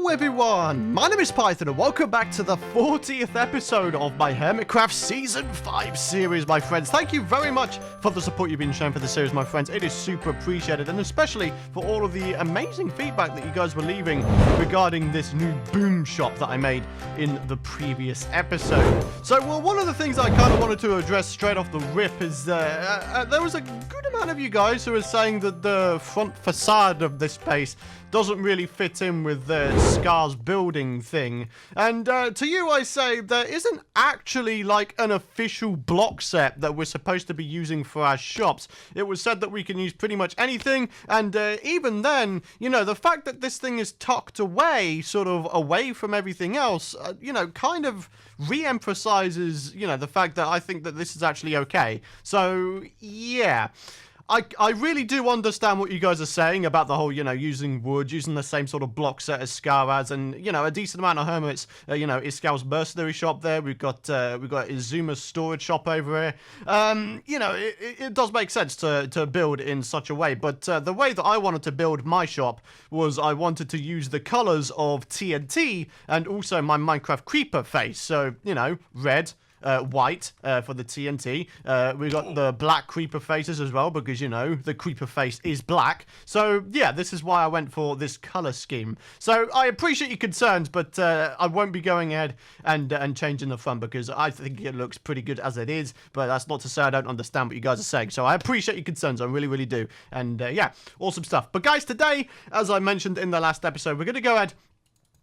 Hello everyone, my name is Python and welcome back to the 40th episode of my Hermitcraft Season 5 series, my friends. Thank you very much for the support you've been showing for the series, my friends. It is super appreciated, and especially for all of the amazing feedback that you guys were leaving regarding this new boom shop that I made in the previous episode. So, well, one of the things I kind of wanted to address straight off the rip is there was a good amount of you guys who were saying that the front facade of this place doesn't really fit in with the Scar's building thing. And to you I say there isn't actually like an official block set that we're supposed to be using for our shops. It was said that we can use pretty much anything, and even then, you know, the fact that this thing is tucked away, sort of away from everything else, you know, kind of re-emphasizes, you know, the fact that I think that this is actually okay. So, yeah. I really do understand what you guys are saying about the whole, you know, using wood, using the same sort of block set as Scar has, and, you know, a decent amount of Hermits, you know, Iscal's mercenary shop there, we've got Izuma's storage shop over here. You know, it does make sense to build in such a way, but the way that I wanted to build my shop was I wanted to use the colors of TNT and also my Minecraft creeper face, so, you know, red, white for the TNT. We got the black creeper faces as well because, you know, the creeper face is black. So, yeah, this is why I went for this color scheme. So, I appreciate your concerns, but I won't be going ahead and changing the front because I think it looks pretty good as it is. But that's not to say I don't understand what you guys are saying. So, I appreciate your concerns. I really, really do. And, yeah, awesome stuff. But, guys, today, as I mentioned in the last episode, we're going to go ahead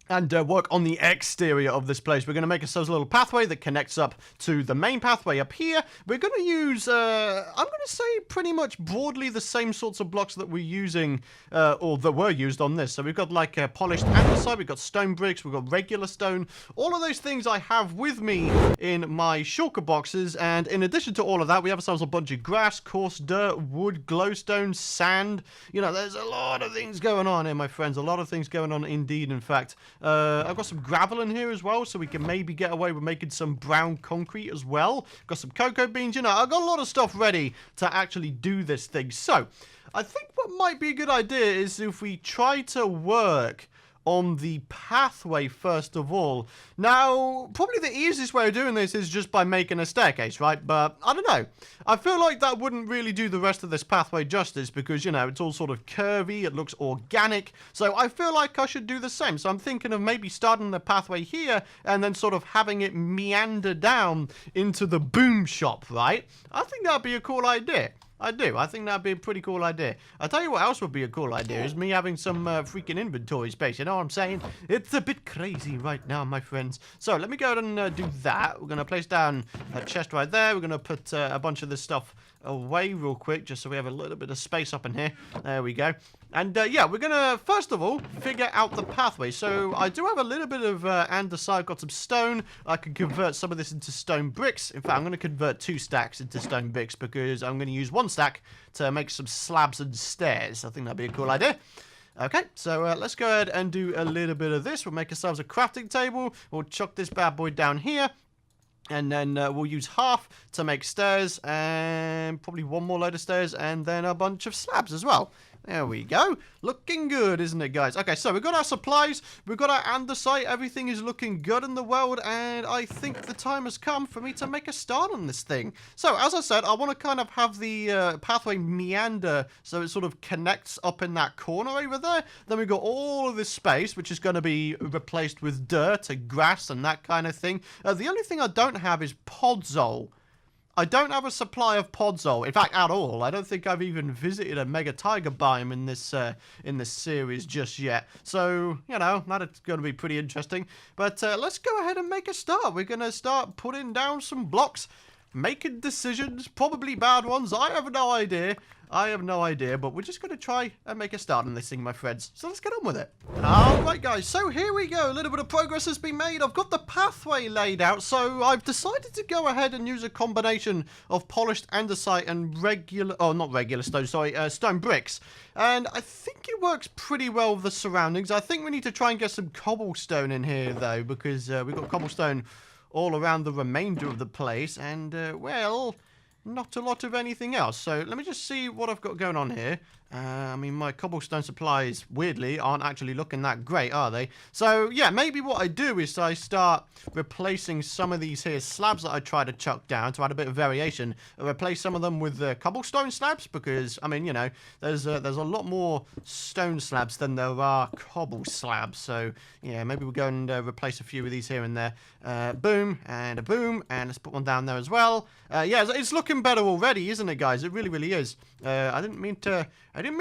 and work on the exterior of this place. We're going to make ourselves a little pathway that connects up to the main pathway up here. We're going to use, I'm going to say pretty much broadly the same sorts of blocks that we're using, or that were used on this. So we've got like polished andesite, we've got stone bricks, we've got regular stone. All of those things I have with me in my shulker boxes. And in addition to all of that, we have ourselves a bunch of grass, coarse dirt, wood, glowstone, sand. You know, there's a lot of things going on here, my friends. A lot of things going on indeed, in fact. I've got some gravel in here as well, so we can maybe get away with making some brown concrete as well. Got some cocoa beans, you know, I've got a lot of stuff ready to actually do this thing. So, I think what might be a good idea is if we try to work on the pathway first of all. Now, probably the easiest way of doing this is just by making a staircase, right? But, I don't know. I feel like that wouldn't really do the rest of this pathway justice because, you know, it's all sort of curvy, it looks organic. So, I feel like I should do the same. So, I'm thinking of maybe starting the pathway here and then sort of having it meander down into the boom shop, right? I think that'd be a cool idea. I do. I think that'd be a pretty cool idea. I'll tell you what else would be a cool idea is me having some freaking inventory space. You know what I'm saying? It's a bit crazy right now, my friends. So let me go ahead and do that. We're going to place down a chest right there. We're going to put a bunch of this stuff away real quick just so we have a little bit of space up in here. There we go. And yeah, we're going to, first of all, figure out the pathway. So I do have a little bit of andesite. I've got some stone. I can convert some of this into stone bricks. In fact, I'm going to convert 2 stacks into stone bricks because I'm going to use 1 stack to make some slabs and stairs. I think that'd be a cool idea. Okay, so let's go ahead and do a little bit of this. We'll make ourselves a crafting table. We'll chuck this bad boy down here. And then we'll use half to make stairs, and probably 1 more load of stairs, and then a bunch of slabs as well. There we go. Looking good, isn't it, guys? Okay, so we've got our supplies, we've got our andesite, everything is looking good in the world, and I think the time has come for me to make a start on this thing. So, as I said, I want to kind of have the pathway meander so it sort of connects up in that corner over there. Then we've got all of this space, which is going to be replaced with dirt and grass and that kind of thing. The only thing I don't have is podzol. I don't have a supply of podzol. In fact, at all. I don't think I've even visited a mega tiger biome in this series just yet. So, you know, that's going to be pretty interesting. But let's go ahead and make a start. We're going to start putting down some blocks, making decisions, probably bad ones. I have no idea. But we're just going to try and make a start on this thing, my friends. So let's get on with it. Alright, guys, so here we go. A little bit of progress has been made. I've got the pathway laid out, so I've decided to go ahead and use a combination of polished andesite and stone bricks. And I think it works pretty well with the surroundings. I think we need to try and get some cobblestone in here, though, because we've got cobblestone all around the remainder of the place. And, well, not a lot of anything else. So let me just see what I've got going on here. I mean, my cobblestone supplies, weirdly, aren't actually looking that great, are they? So, yeah, maybe what I do is I start replacing some of these here slabs that I try to chuck down to add a bit of variation. I replace some of them with cobblestone slabs because, I mean, you know, there's a lot more stone slabs than there are cobble slabs. So, yeah, maybe we'll go and replace a few of these here and there. Boom, and a boom, and let's put one down there as well. Yeah, it's looking better already, isn't it, guys? It really, really is. I didn't mean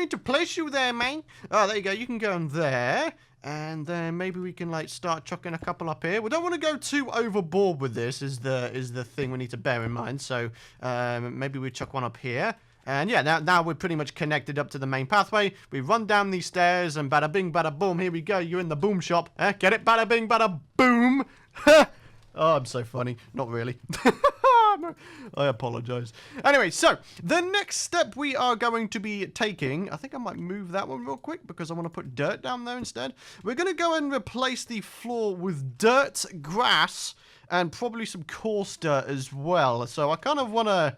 to place you there, man. Oh, there you go. You can go in there. And then maybe we can, like, start chucking a couple up here. We don't want to go too overboard with this, is the thing we need to bear in mind. So, maybe we chuck one up here. And yeah, now we're pretty much connected up to the main pathway. We run down these stairs and bada bing, bada boom. Here we go. You're in the boom shop. Get it? Bada bing, bada boom. Oh, I'm so funny. Not really. I apologize. Anyway, so the next step we are going to be taking, I think I might move that one real quick because I want to put dirt down there instead. We're going to go and replace the floor with dirt, grass, and probably some coarse dirt as well. So I kind of want to...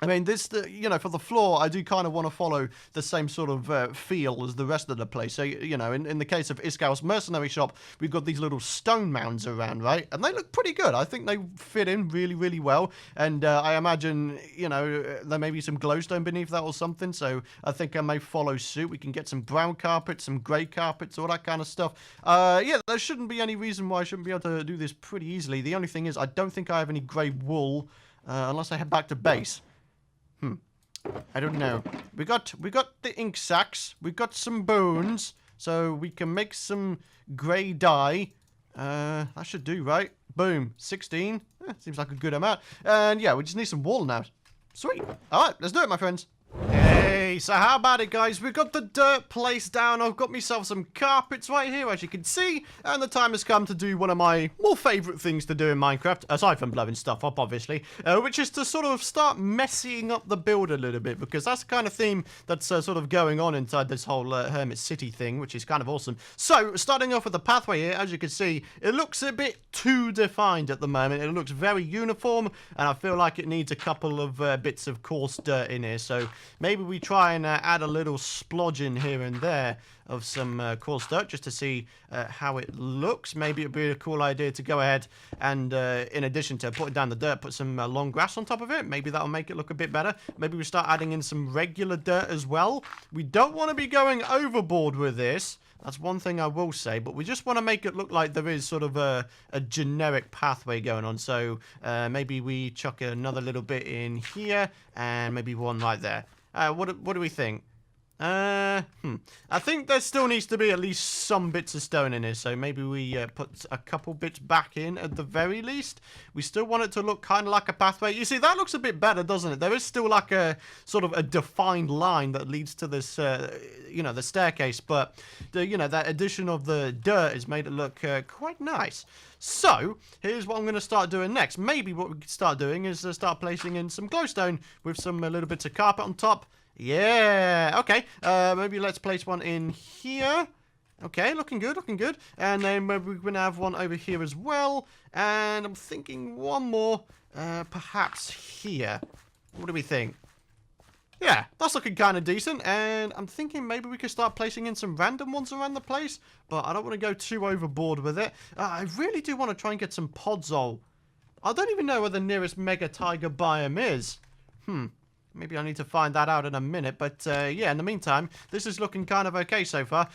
I mean, you know, for the floor, I do kind of want to follow the same sort of feel as the rest of the place. So, you know, in the case of Iskal's mercenary shop, we've got these little stone mounds around, right? And they look pretty good. I think they fit in really, really well. And I imagine, you know, there may be some glowstone beneath that or something. So I think I may follow suit. We can get some brown carpets, some grey carpets, all that kind of stuff. Yeah, there shouldn't be any reason why I shouldn't be able to do this pretty easily. The only thing is I don't think I have any grey wool unless I head back to base. I don't know. We got the ink sacks. We got some bones, so we can make some grey dye. That should do, right? Boom, 16. Seems like a good amount. And yeah, we just need some wool now. Sweet. All right, let's do it, my friends. Hey, so how about it, guys? We've got the dirt place down. I've got myself some carpets right here, as you can see. And the time has come to do one of my more favourite things to do in Minecraft, aside from blowing stuff up, obviously, which is to sort of start messing up the build a little bit, because that's the kind of theme that's sort of going on inside this whole Hermit City thing, which is kind of awesome. So, starting off with the pathway here, as you can see, it looks a bit too defined at the moment. It looks very uniform, and I feel like it needs a couple of bits of coarse dirt in here. So, maybe we try and add a little splodge in here and there of some coarse dirt just to see how it looks. Maybe it'd be a cool idea to go ahead and, in addition to putting down the dirt, put some long grass on top of it. Maybe that'll make it look a bit better. Maybe we start adding in some regular dirt as well. We don't want to be going overboard with this. That's one thing I will say, but we just want to make it look like there is sort of a generic pathway going on. So maybe we chuck another little bit in here and maybe one right there. What do we think? I think there still needs to be at least some bits of stone in here, so maybe we put a couple bits back in at the very least. We still want it to look kind of like a pathway. You see, that looks a bit better, doesn't it? There is still like a sort of a defined line that leads to this, you know, the staircase, but you know, that addition of the dirt has made it look quite nice. So, here's what I'm going to start doing next. Maybe what we could start doing is start placing in some glowstone with some little bits of carpet on top. Yeah, okay. Maybe let's place one in here. Okay, looking good, looking good. And then maybe we're going to have one over here as well. And I'm thinking one more, perhaps here. What do we think? Yeah, that's looking kind of decent. And I'm thinking maybe we could start placing in some random ones around the place. But I don't want to go too overboard with it. I really do want to try and get some podzol. I don't even know where the nearest mega tiger biome is. Maybe I need to find that out in a minute, but yeah, in the meantime, this is looking kind of okay so far.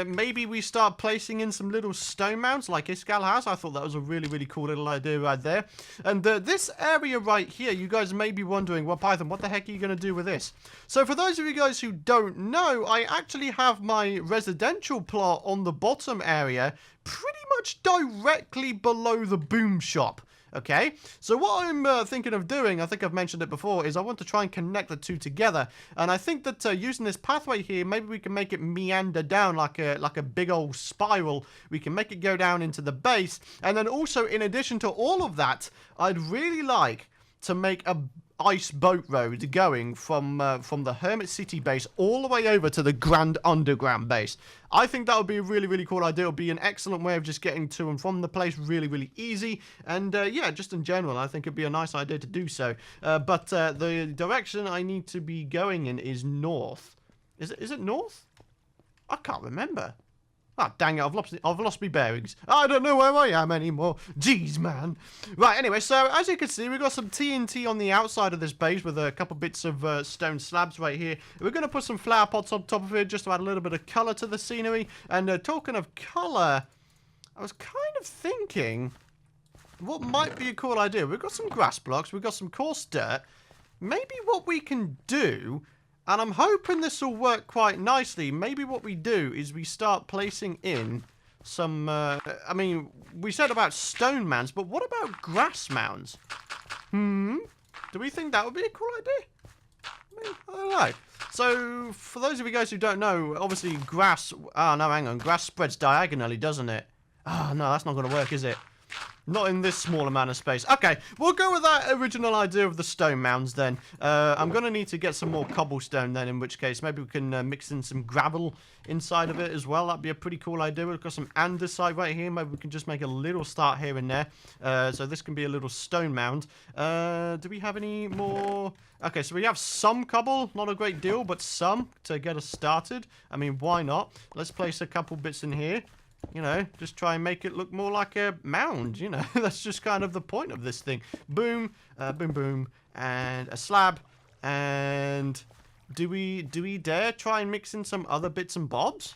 Maybe we start placing in some little stone mounts like Iskal has. I thought that was a really, really cool little idea right there. And this area right here, you guys may be wondering, well, Python, what the heck are you going to do with this? So for those of you guys who don't know, I actually have my residential plot on the bottom area pretty much directly below the boom shop. Okay, so what I'm thinking of doing, I think I've mentioned it before, is I want to try and connect the two together. And I think that using this pathway here, maybe we can make it meander down like a big old spiral. We can make it go down into the base. And then also, in addition to all of that, I'd really like to make a ice boat road going from the Hermit City base all the way over to the Grand Underground base. I think that would be a really, really cool idea. It would be an excellent way of just getting to and from the place really, really easy. And yeah, just in general, I think it'd be a nice idea to do so. But the direction I need to be going in is north. Is it north? I can't remember. Ah, dang it, I've lost my bearings. I don't know where I am anymore. Jeez, man. Right, anyway, so as you can see, we've got some TNT on the outside of this base with a couple bits of stone slabs right here. We're going to put some flower pots on top of it just to add a little bit of colour to the scenery. And talking of colour, I was kind of thinking what might be a cool idea. We've got some grass blocks, we've got some coarse dirt. Maybe what we can do... And I'm hoping this will work quite nicely. Maybe what we do is we start placing in some... I mean, we said about stone mounds, but what about grass mounds? Do we think that would be a cool idea? I mean, I don't know. So, for those of you guys who don't know, obviously grass... Oh, no, hang on. Grass spreads diagonally, doesn't it? Oh, no, that's not going to work, is it? Not in this small amount of space. Okay, we'll go with that original idea of the stone mounds then. I'm going to need to get some more cobblestone then, in which case maybe we can mix in some gravel inside of it as well. That'd be a pretty cool idea. We've got some andesite right here. Maybe we can just make a little start here and there. So this can be a little stone mound. Do we have any more? Okay, so we have some cobble. Not a great deal, but some to get us started. I mean, why not? Let's place a couple bits in here. You know, just try and make it look more like a mound, you know. That's just kind of the point of this thing. Boom, boom, boom, and a slab. And do we dare try and mix in some other bits and bobs?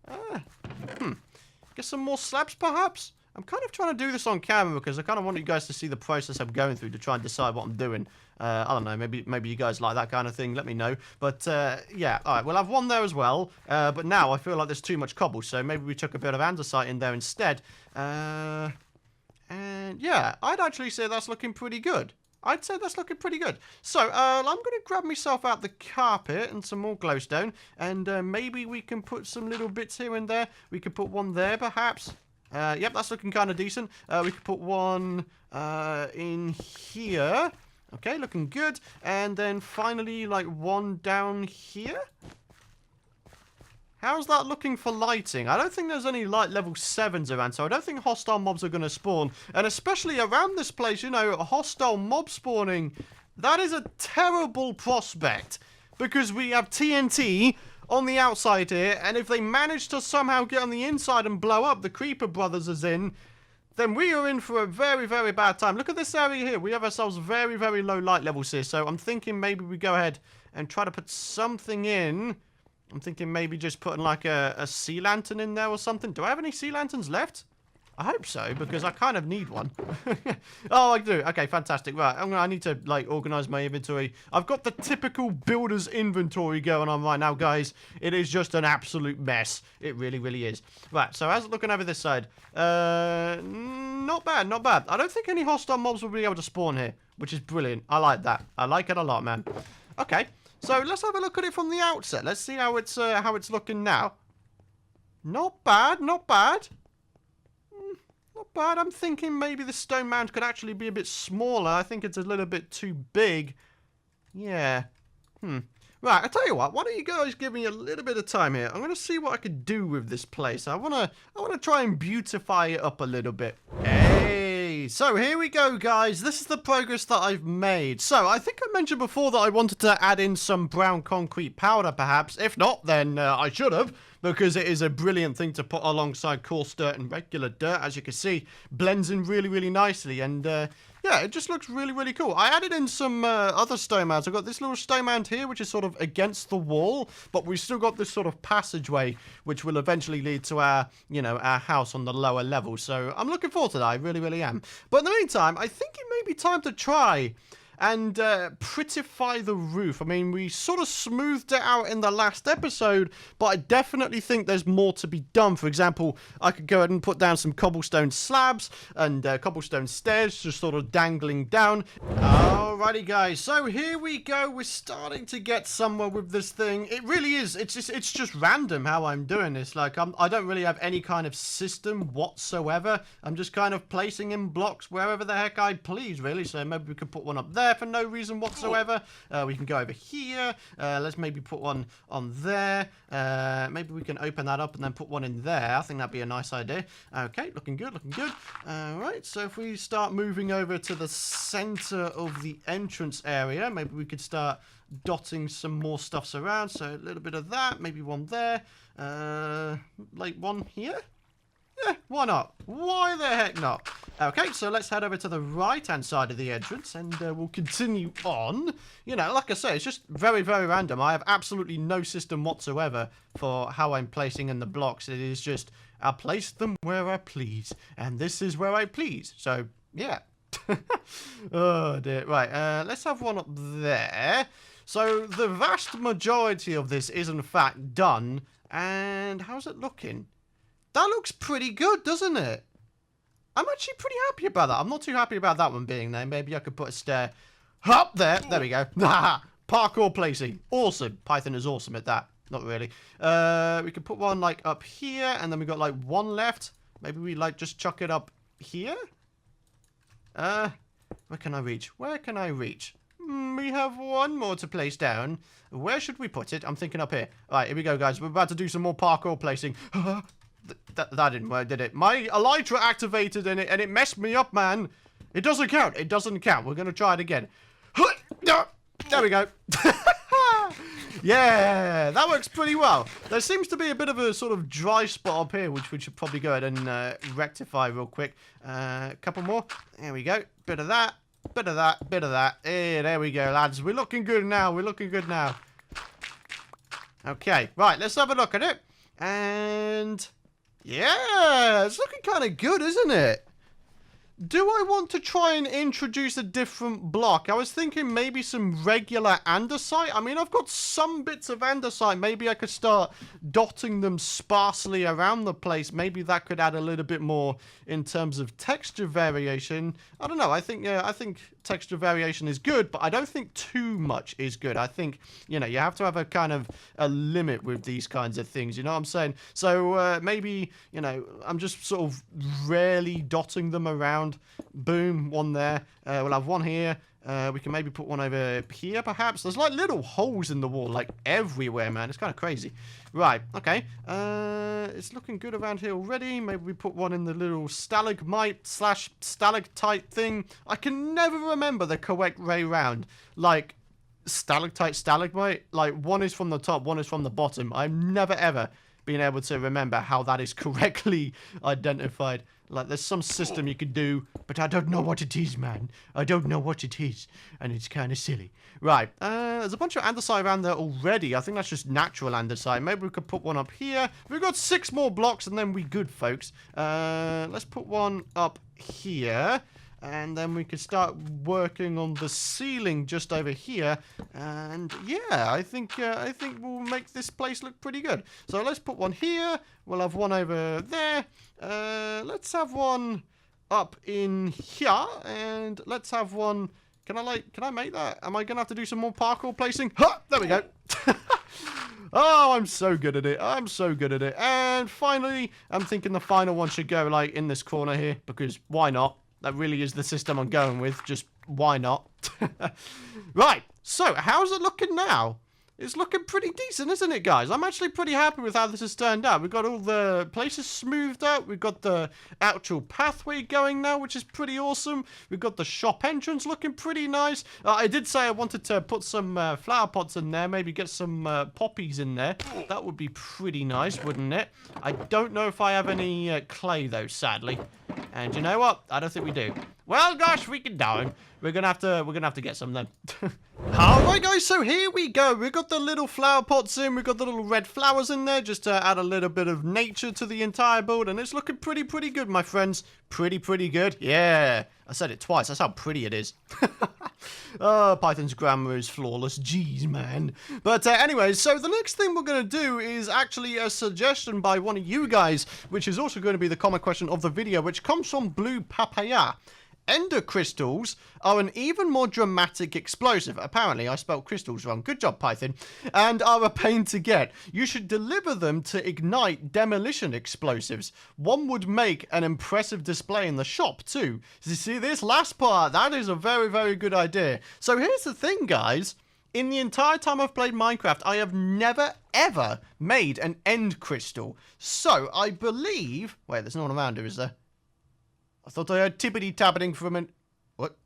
Get some more slabs, perhaps? I'm kind of trying to do this on camera because I kind of want you guys to see the process I'm going through to try and decide what I'm doing. I don't know, maybe you guys like that kind of thing, let me know. But, yeah, alright, we'll have one there as well. But now I feel like there's too much cobble, so maybe we chuck a bit of andesite in there instead. And, yeah, I'd actually say that's looking pretty good. I'd say that's looking pretty good. So, I'm going to grab myself out the carpet and some more glowstone. And maybe we can put some little bits here and there. We could put one there, perhaps. Yep, that's looking kind of decent. We could put one in here. Okay, looking good. And then finally, like, one down here. How's that looking for lighting? I don't think there's any light level 7s around, so I don't think hostile mobs are going to spawn. And especially around this place, you know, hostile mob spawning, that is a terrible prospect. Because we have TNT on the outside here, and if they manage to somehow get on the inside and blow up, the Creeper Brothers is in, then we are in for a very, very bad time. Look at this area here. We have ourselves very, very low light levels here, so I'm thinking maybe we go ahead and try to put something in. I'm thinking maybe just putting like a sea lantern in there or something. Do I have any sea lanterns left? I hope so, because I kind of need one. Oh, I do. Okay, fantastic. Right, I need to, like, organize my inventory. I've got the typical builder's inventory going on right now, guys. It is just an absolute mess. It really, really is. Right, so how's it looking over this side? Not bad, not bad. I don't think any hostile mobs will be able to spawn here, which is brilliant. I like that. I like it a lot, man. Okay, so let's have a look at it from the outset. Let's see how it's looking now. Not bad, not bad. Not bad. I'm thinking maybe the stone mound could actually be a bit smaller. I think it's a little bit too big. Yeah. Right, I tell you what. Why don't you guys give me a little bit of time here? I'm going to see what I could do with this place. I want to try and beautify it up a little bit. Hey, so here we go, guys. This is the progress that I've made. So I think I mentioned before that I wanted to add in some brown concrete powder, perhaps. If not, then I should have, because it is a brilliant thing to put alongside coarse dirt and regular dirt. As you can see, blends in really, really nicely. And yeah, it just looks really, really cool. I added in some other stone mounds. I've got this little stone mound here, which is sort of against the wall, but we've still got this sort of passageway, which will eventually lead to our, you know, our house on the lower level. So I'm looking forward to that. I really, really am. But in the meantime, I think it may be time to try and prettify the roof. I mean, we sort of smoothed it out in the last episode, but I definitely think there's more to be done. For example, I could go ahead and put down some cobblestone slabs and cobblestone stairs just sort of dangling down. Alrighty, guys, so here we go. We're starting to get somewhere with this thing. It really is. It's just random how I'm doing this. Like, I don't really have any kind of system whatsoever. I'm just kind of placing in blocks wherever the heck I please, really. So maybe we could put one up there. there for no reason whatsoever. We can go over here. Let's maybe put one on there. Maybe we can open that up and then put one in there. I think that'd be a nice idea. Okay, looking good, looking good. Alright, so if we start moving over to the center of the entrance area, maybe we could start dotting some more stuffs around. So a little bit of that, maybe one there, like one here. Yeah, why not? Why the heck not? Okay, so let's head over to the right-hand side of the entrance, and we'll continue on. You know, like I say, it's just very, very random. I have absolutely no system whatsoever for how I'm placing in the blocks. It is just, I place them where I please, and this is where I please. So, yeah. Oh, dear. Right, let's have one up there. So, the vast majority of this is, in fact, done. And how's it looking? That looks pretty good, doesn't it? I'm actually pretty happy about that. I'm not too happy about that one being there. Maybe I could put a stair up there. There we go. Parkour placing. Awesome. Python is awesome at that. Not really. We could put one, like, up here. And then we got, like, one left. Maybe we, like, just chuck it up here. Where can I reach? Where can I reach? We have one more to place down. Where should we put it? I'm thinking up here. All right, here we go, guys. We're about to do some more parkour placing. That didn't work, did it? My elytra activated in it, and it messed me up, man. It doesn't count. It doesn't count. We're going to try it again. There we go. Yeah, that works pretty well. There seems to be a bit of a sort of dry spot up here, which we should probably go ahead and rectify real quick. A couple more. There we go. Bit of that. Bit of that. Bit of that. Hey, there we go, lads. We're looking good now. We're looking good now. Okay, right. Let's have a look at it. And yeah, it's looking kind of good, isn't it? Do I want to try and introduce a different block? I was thinking maybe some regular andesite. I mean, I've got some bits of andesite. Maybe I could start dotting them sparsely around the place. Maybe that could add a little bit more in terms of texture variation. I don't know. I think texture variation is good, but I don't think too much is good. I think, you know, you have to have a kind of a limit with these kinds of things. You know what I'm saying? So maybe, you know, I'm just sort of rarely dotting them around. Boom, one there. We'll have one here. We can maybe put one over here, perhaps. There's like little holes in the wall, like everywhere, man. It's kind of crazy. Right, okay. It's looking good around here already. Maybe we put one in the little stalagmite / stalactite thing. I can never remember the correct way round. Like, stalactite, stalagmite. Like, one is from the top, one is from the bottom. I've never, ever been able to remember how that is correctly identified. Like, there's some system you could do, but I don't know what it is, man. I don't know what it is, and it's kind of silly. Right, there's a bunch of andesite around there already. I think that's just natural andesite. Maybe we could put one up here. We've got 6 more blocks, and then we good, folks. Let's put one up here. And then we could start working on the ceiling just over here. And yeah, I think we'll make this place look pretty good. So let's put one here. We'll have one over there. Let's have one up in here. And let's have one. Can I make that? Am I gonna have to do some more parkour placing? Ha! There we go. Oh, I'm so good at it. I'm so good at it. And finally, I'm thinking the final one should go like in this corner here, because why not? That really is the system I'm going with. Just why not? Right. So, how's it looking now? It's looking pretty decent, isn't it, guys? I'm actually pretty happy with how this has turned out. We've got all the places smoothed out. We've got the actual pathway going now, which is pretty awesome. We've got the shop entrance looking pretty nice. I did say I wanted to put some flower pots in there. Maybe get some poppies in there. That would be pretty nice, wouldn't it? I don't know if I have any clay, though, sadly. And you know what? I don't think we do. Well, gosh, we can down. We're gonna have to get some then. Alright guys, so here we go. We've got the little flower pots in, we've got the little red flowers in there just to add a little bit of nature to the entire build, and it's looking pretty good, my friends. Pretty good. Yeah. I said it twice, that's how pretty it is. Oh, Python's grammar is flawless. Jeez, man. But anyways, so the next thing we're going to do is actually a suggestion by one of you guys, which is also going to be the comment question of the video, which comes from Blue Papaya. Ender crystals are an even more dramatic explosive. Apparently, I spelled crystals wrong. Good job, Python. And are a pain to get. You should deliver them to ignite demolition explosives. One would make an impressive display in the shop, too. You see, this last part, that is a very, very good idea. So here's the thing, guys. In the entire time I've played Minecraft, I have never, ever made an end crystal. So, I believe... Wait, there's no one around here, is there? I thought I heard tippity-tapping from an... What?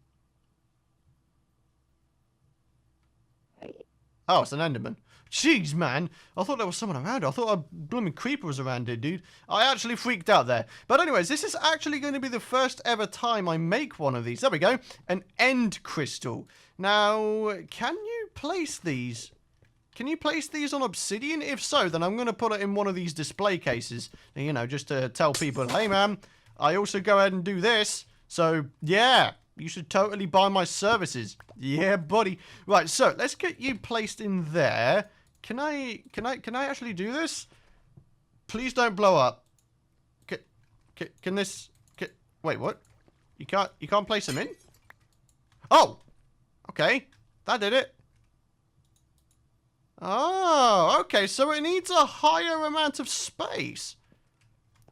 Oh, it's an Enderman. Jeez, man. I thought there was someone around here. I thought a blooming creeper was around here, dude. I actually freaked out there. But anyways, this is actually going to be the first ever time I make one of these. There we go. An end crystal. Now, can you place these? Can you place these on obsidian? If so, then I'm going to put it in one of these display cases. You know, just to tell people, hey, man, I also go ahead and do this. So, yeah, you should totally buy my services. Yeah, buddy. Right, so let's get you placed in there. Can I actually do this? Please don't blow up. Can this... wait, what? You can't place them in? Oh! Okay, that did it. Oh, okay, so it needs a higher amount of space.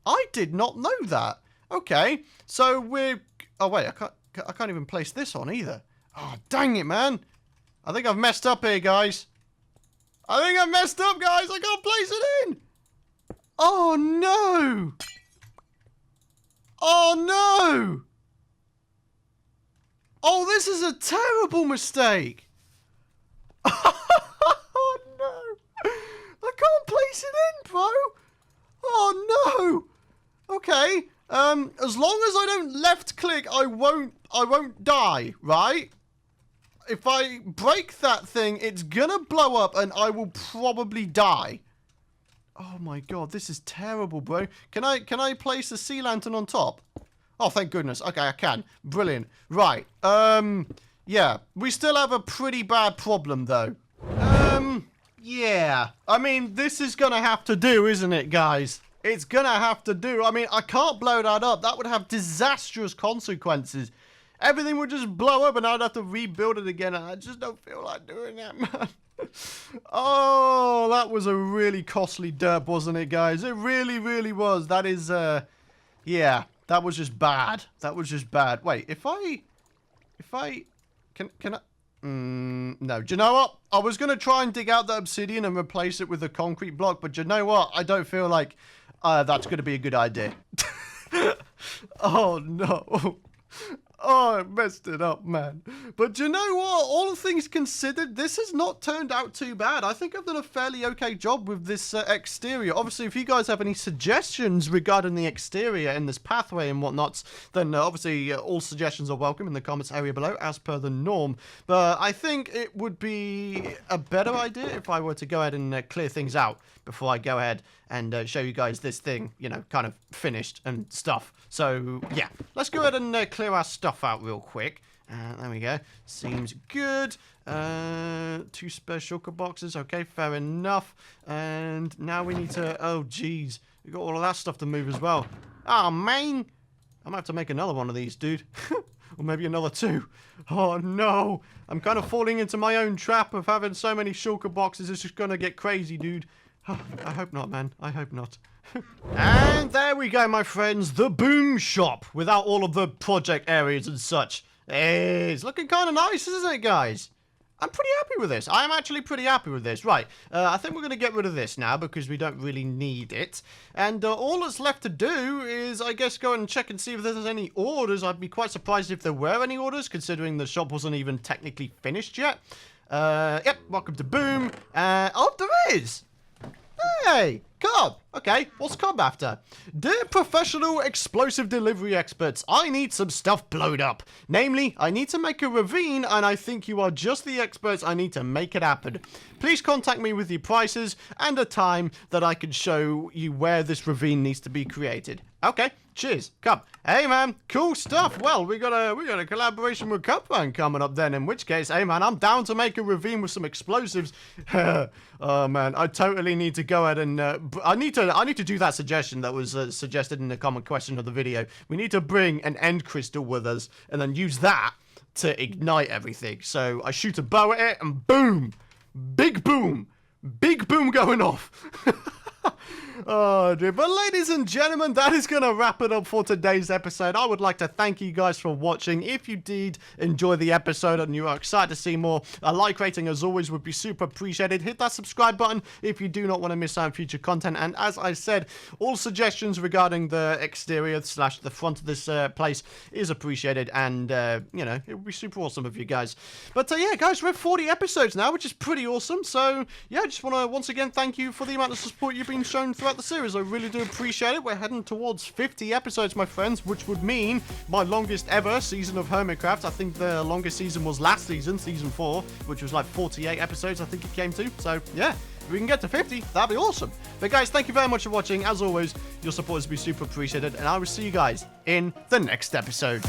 I did not know that. Okay, so we're... Oh, wait, I can't even place this on either. Oh, dang it, man. I think I've messed up here, guys. I can't place it in. Oh, no. Oh, no. Oh, this is a terrible mistake. Oh, no. I can't place it in, bro. Oh, no. Okay. As long as I don't left click, I won't die, right? If I break that thing, it's gonna blow up and I will probably die. Oh my god, this is terrible, bro. Can I place a sea lantern on top? Oh, thank goodness. Okay, I can. Brilliant. Right. Yeah. We still have a pretty bad problem, though. Yeah. I mean, this is gonna have to do, isn't it, guys? It's gonna have to do. I mean, I can't blow that up. That would have disastrous consequences. Everything would just blow up and I'd have to rebuild it again. And I just don't feel like doing that, man. Oh, that was a really costly derp, wasn't it, guys? It really, really was. That is, yeah, that was just bad. That was just bad. Wait, if I, can I, no. Do you know what? I was going to try and dig out the obsidian and replace it with a concrete block, but you know what? I don't feel like that's going to be a good idea. Oh, no. Oh, I messed it up, man. But you know what? All things considered, this has not turned out too bad. I think I've done a fairly okay job with this exterior. Obviously, if you guys have any suggestions regarding the exterior and this pathway and whatnot, then obviously all suggestions are welcome in the comments area below, as per the norm. But I think it would be a better idea if I were to go ahead and clear things out before I go ahead and show you guys this thing, you know, kind of finished and stuff. So, yeah, let's go ahead and clear our stuff out real quick. There we go. Seems good. 2 spare shulker boxes. Okay, fair enough. And now we need to... Oh, geez. We've got all of that stuff to move as well. Oh, man. I'm going to have to make another one of these, dude. Or maybe another 2. Oh, no. I'm kind of falling into my own trap of having so many shulker boxes. It's just going to get crazy, dude. I hope not, man. I hope not. And there we go, my friends. The boom shop without all of the project areas and such. It's looking kind of nice, isn't it, guys? I'm pretty happy with this. I'm actually pretty happy with this. Right, I think we're going to get rid of this now because we don't really need it. And all that's left to do is, I guess, go and check and see if there's any orders. I'd be quite surprised if there were any orders, considering the shop wasn't even technically finished yet. Yep, welcome to Boom. Oh, there is! Hey, Cobb. Okay, what's Cobb after? Dear professional explosive delivery experts, I need some stuff blowed up. Namely, I need to make a ravine, and I think you are just the experts I need to make it happen. Please contact me with your prices and a time that I can show you where this ravine needs to be created. Okay, cheers, Cobb. Hey, man, cool stuff. Well, we got a collaboration with Cupman coming up then, in which case, hey, man, I'm down to make a ravine with some explosives. Oh, man, I totally need to go ahead and I need to do that suggestion that was suggested in the comment question of the video. We need to bring an end crystal with us and then use that to ignite everything. So I shoot a bow at it and boom, big boom going off. Oh, dear. But ladies and gentlemen, that is going to wrap it up for today's episode. I would like to thank you guys for watching. If you did enjoy the episode and you are excited to see more, a like rating as always would be super appreciated. Hit that subscribe button if you do not want to miss out on future content. And as I said, all suggestions regarding the exterior / the front of this place is appreciated. And, you know, it would be super awesome of you guys. But, yeah, guys, we're at 40 episodes now, which is pretty awesome. So, yeah, I just want to once again thank you for the amount of support you've been shown throughout the series. I really do appreciate it. We're heading towards 50 episodes, my friends, which would mean my longest ever season of Hermitcraft. I think the longest season was last season, season 4, which was like 48 episodes, I think it came to. So, yeah, if we can get to 50, that'd be awesome. But, guys, thank you very much for watching. As always, your support has been super appreciated, and I will see you guys in the next episode.